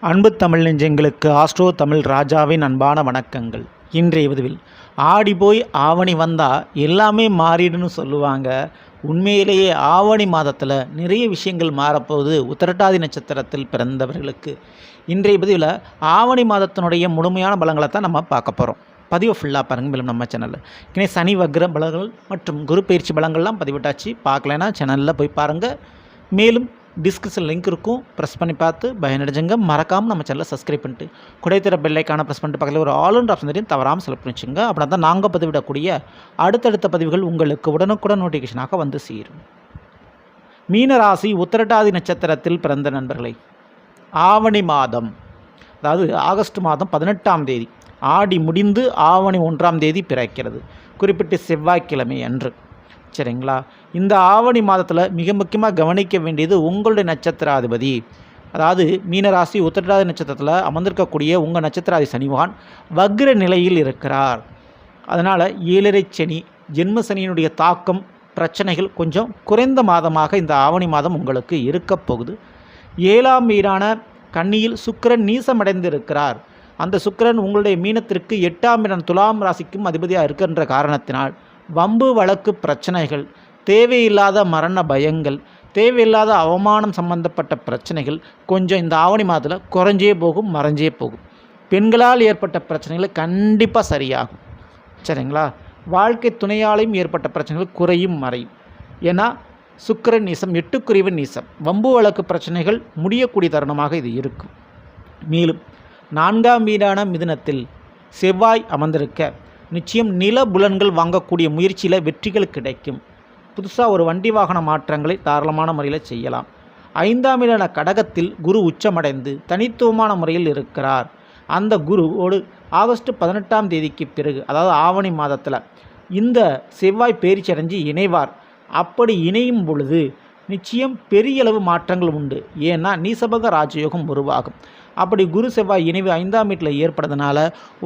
அன்பு தமிழ் நெஞ்சங்களுக்கு ஆஸ்ட்ரோ தமிழ் ராஜாவின் அன்பான வணக்கங்கள். இன்றைய பதிவில் ஆடி போய் ஆவணி வந்தால் எல்லாமே மாறிடுன்னு சொல்லுவாங்க. உண்மையிலேயே ஆவணி மாதத்தில் நிறைய விஷயங்கள் மாறப்போகுது உத்திரட்டாதி நட்சத்திரத்தில் பிறந்தவர்களுக்கு. இன்றைய பதிவில் ஆவணி மாதத்தினுடைய முழுமையான பலங்களை தான் நம்ம பார்க்க போகிறோம். பதிவை ஃபுல்லாக பாருங்கள். மேலும் நம்ம சேனலில் ஏன்னா சனி வக்ர பலங்கள் மற்றும் குரு பயிற்சி பலங்கள்லாம் பதிவிட்டாச்சு. பார்க்கலன்னா சேனலில் போய் பாருங்கள். மேலும் டிஸ்கிரிப்ஷன் லிங்க் இருக்கும், ப்ரெஸ் பண்ணி பார்த்து பயனடைஞ்சுங்க. மறக்காமல் நம்ம சேனலை சப்ஸ்கிரைப் பண்ணிட்டு குடைத்திர பெல்லைக்கான ப்ரெஸ் பண்ணிட்டு பக்கத்தில் ஒரு ஆல் ஆப்ஷன் தெரியும், தவறாமல் செலக்ட் பண்ணிச்சுங்க. அப்படின்னா தான் நாங்கள் பதிவிடக்கூடிய அடுத்தடுத்த பதிவுகள் உங்களுக்கு உடனுக்குடன் நோட்டிஃபிகேஷனாக வந்து சேரும். மீனராசி உத்திரட்டாதி நட்சத்திரத்தில் பிறந்த நண்பர்களை, ஆவணி மாதம், அதாவது ஆகஸ்ட் மாதம் 18ஆம் தேதி, ஆடி முடிந்து ஆவணி 1ஆம் தேதி பிறக்கிறது, குறிப்பிட்டு செவ்வாய்க்கிழமை அன்று. சரிங்களா? இந்த ஆவணி மாதத்தில் மிக முக்கியமாக கவனிக்க வேண்டியது உங்களுடைய நட்சத்திராதிபதி, அதாவது மீனராசி உத்திரட்டாதி நட்சத்திரத்தில் அமர்ந்திருக்கக்கூடிய உங்கள் நட்சத்திராதி சனிவான் வக்ர நிலையில் இருக்கிறார். அதனால் 7.5 சனி, ஜென்ம சனியினுடைய தாக்கம், பிரச்சனைகள் கொஞ்சம் குறைந்த மாதமாக இந்த ஆவணி மாதம் உங்களுக்கு இருக்க போகுது. 7ஆம் வீடான கன்னியில் சுக்கிரன் நீசமடைந்து இருக்கிறார். அந்த சுக்கிரன் உங்களுடைய மீனத்திற்கு 8ஆம் இடம் துலாம் ராசிக்கும் அதிபதியாக இருக்கின்ற காரணத்தினால் வம்பு வழக்கு பிரச்சனைகள், தேவையில்லாத மரண பயங்கள், தேவையில்லாத அவமானம் சம்பந்தப்பட்ட பிரச்சனைகள் கொஞ்சம் இந்த ஆவணி மாதத்தில் குறைஞ்சே போகும், மறைஞ்சே போகும். பெண்களால் ஏற்பட்ட பிரச்சனைகள் கண்டிப்பாக சரியாகும். சரிங்களா? வாழ்க்கை துணையாலையும் ஏற்பட்ட பிரச்சனைகள் குறையும், மறையும். ஏன்னா சுக்கிரன் நீசம், 8க்குரியவன் நீசம், வம்பு வழக்கு பிரச்சனைகள் முடியக்கூடிய தருணமாக இது இருக்கும். மேலும் 4ஆம் வீடான மிதுனத்தில் செவ்வாய் அமர்ந்திருக்க நிச்சயம் நில புலன்கள் வாங்கக்கூடிய முயற்சியில் வெற்றிகள் கிடைக்கும். புதுசாக ஒரு வண்டி வாகன மாற்றங்களை தாராளமான முறையில் செய்யலாம். 5ஆம் வீடான கடகத்தில் குரு உச்சமடைந்து தனித்துவமான முறையில் இருக்கிறார். அந்த குருவோடு ஆகஸ்ட் 18ஆம் தேதிக்கு பிறகு, அதாவது ஆவணி மாதத்தில் இந்த செவ்வாய் பேரிச்சி அடைஞ்சு இணைவார். அப்படி இணையும் பொழுது நிச்சயம் பெரிய அளவு மாற்றங்கள் உண்டு. ஏன்னா நீசபக ராஜயோகம் உருவாகும். அப்படி குரு செவ்வாய் இணைவு 5ஆம் வீட்டில் ஏற்படுறதுனால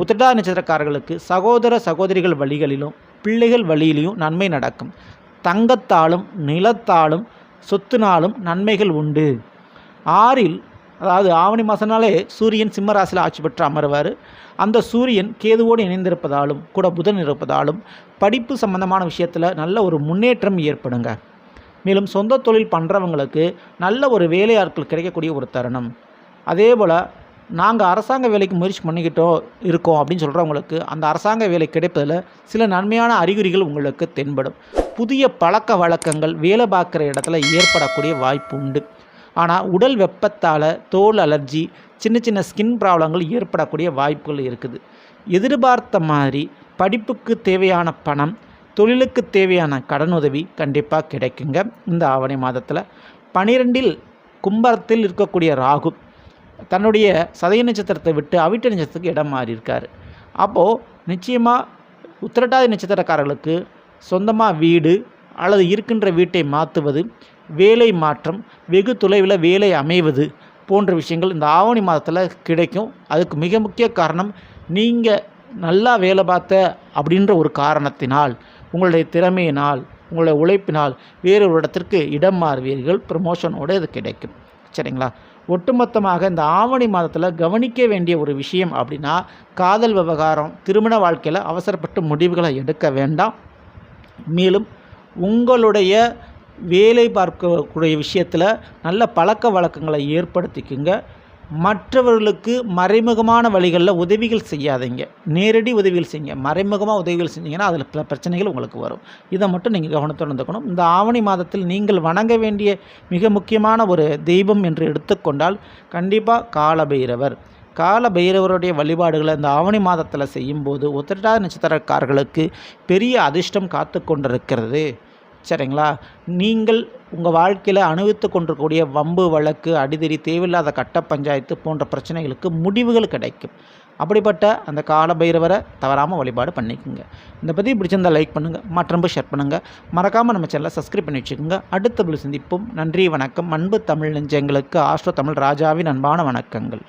உத்திரட்டாதி நட்சத்திரக்காரர்களுக்கு சகோதர சகோதரிகள் வழிகளிலும் பிள்ளைகள் வழியிலையும் நன்மை நடக்கும். தங்கத்தாலும் நிலத்தாலும் சொத்துனாலும் நன்மைகள் உண்டு. 6இல், அதாவது ஆவணி மாதம்னாலே சூரியன் சிம்ம ராசியில் ஆட்சி பெற்று அமர்வார். அந்த சூரியன் கேதுவோடு இணைந்திருப்பதாலும் கூட புதன் இருப்பதாலும் படிப்பு சம்பந்தமான விஷயத்தில் நல்ல ஒரு முன்னேற்றம் ஏற்படுங்க. மேலும் சொந்த தொழில் பண்ணுறவங்களுக்கு நல்ல ஒரு வேலையாட்கள் கிடைக்கக்கூடிய ஒரு தருணம். அதே போல் நாங்கள் அரசாங்க வேலைக்கு முயற்சி இருக்கோம் அப்படின்னு சொல்கிறவங்களுக்கு அந்த அரசாங்க வேலை கிடைப்பதில் சில நன்மையான அறிகுறிகள் உங்களுக்கு தென்படும். புதிய பழக்க வழக்கங்கள் வேலை பார்க்குற இடத்துல ஏற்படக்கூடிய வாய்ப்பு உண்டு. ஆனால் உடல் வெப்பத்தால் தோல் அலர்ஜி, சின்ன சின்ன ஸ்கின் ப்ராப்ளங்கள் ஏற்படக்கூடிய வாய்ப்புகள் இருக்குது. எதிர்பார்த்த மாதிரி படிப்புக்கு தேவையான பணம், தொழிலுக்கு தேவையான கடனுதவி கண்டிப்பாக கிடைக்குங்க இந்த ஆவணி மாதத்தில். 12இல் கும்பத்தில் இருக்கக்கூடிய ராகு தன்னுடைய சதய நட்சத்திரத்தை விட்டு அவிட்ட நட்சத்திரத்துக்கு இடம் மாறியிருக்கார். அப்போது நிச்சயமாக உத்திரட்டாதி நட்சத்திரக்காரர்களுக்கு சொந்தமாக வீடு அல்லது இருக்கின்ற வீட்டை மாற்றுவது, வேலை மாற்றம், வெகு தொலைவில் வேலை அமைவது போன்ற விஷயங்கள் இந்த ஆவணி மாதத்தில் கிடைக்கும். அதுக்கு மிக முக்கிய காரணம், நீங்கள் நல்லா வேலை பார்த்த அப்படின்ற ஒரு காரணத்தினால், உங்களுடைய திறமையினால், உங்களுடைய உழைப்பினால் வேறு ஒரு இடத்திற்கு இடம் மாறுவீர்கள். ப்ரமோஷனோடு இது கிடைக்கும். சரிங்களா? ஒட்டுமொத்தமாக இந்த ஆவணி மாதத்தில் கவனிக்க வேண்டிய ஒரு விஷயம் அப்படின்னா, காதல் விவகாரம், திருமண வாழ்க்கையில் அவசரப்பட்டு முடிவுகளை எடுக்க வேண்டாம். மேலும் உங்களுடைய வேலை பார்க்கக்கூடிய விஷயத்தில் நல்ல பழக்க வழக்கங்களை ஏற்படுத்திக்குங்க. மற்றவர்களுக்கு மறைமுகமான வழிகளில் உதவிகள் செய்யாதீங்க, நேரடி உதவிகள் செய்யுங்க. மறைமுகமாக உதவிகள் செஞ்சீங்கன்னா அதில் பல பிரச்சனைகள் உங்களுக்கு வரும். இதை மட்டும் நீங்கள் கவனத்தோடு இருந்துக்கணும். இந்த ஆவணி மாதத்தில் நீங்கள் வணங்க வேண்டிய மிக முக்கியமான ஒரு தெய்வம் என்று எடுத்துக்கொண்டால் கண்டிப்பாக காலபைரவர். காலபைரவருடைய வழிபாடுகளை இந்த ஆவணி மாதத்தில் செய்யும்போது உத்திரட்டாதி நட்சத்திரக்காரர்களுக்கு பெரிய அதிர்ஷ்டம் காத்து கொண்டிருக்கிறது. சரிங்களா? நீங்கள் உங்கள் வாழ்க்கையில் அனுபவித்து கொண்டிருக்கக்கூடிய வம்பு வழக்கு, அடிதடி, தேவையில்லாத கட்ட பஞ்சாயத்து போன்ற பிரச்சனைகளுக்கு முடிவுகள் கிடைக்கும். அப்படிப்பட்ட அந்த காலபைரவரை தவறாமல் வழிபாடு பண்ணிக்கோங்க. இந்த பற்றி பிடிச்சிருந்தால் லைக் பண்ணுங்கள், மற்றொன்று ஷேர் பண்ணுங்கள். மறக்காமல் நம்ம சேனலை சப்ஸ்கிரைப் பண்ணி வச்சுக்கோங்க. அடுத்த சந்திப்போம். நன்றி, வணக்கம். அன்பு தமிழ் நெஞ்சங்களுக்கு ஆஸ்ட்ரோ தமிழ் ராஜாவின் அன்பான வணக்கங்கள்.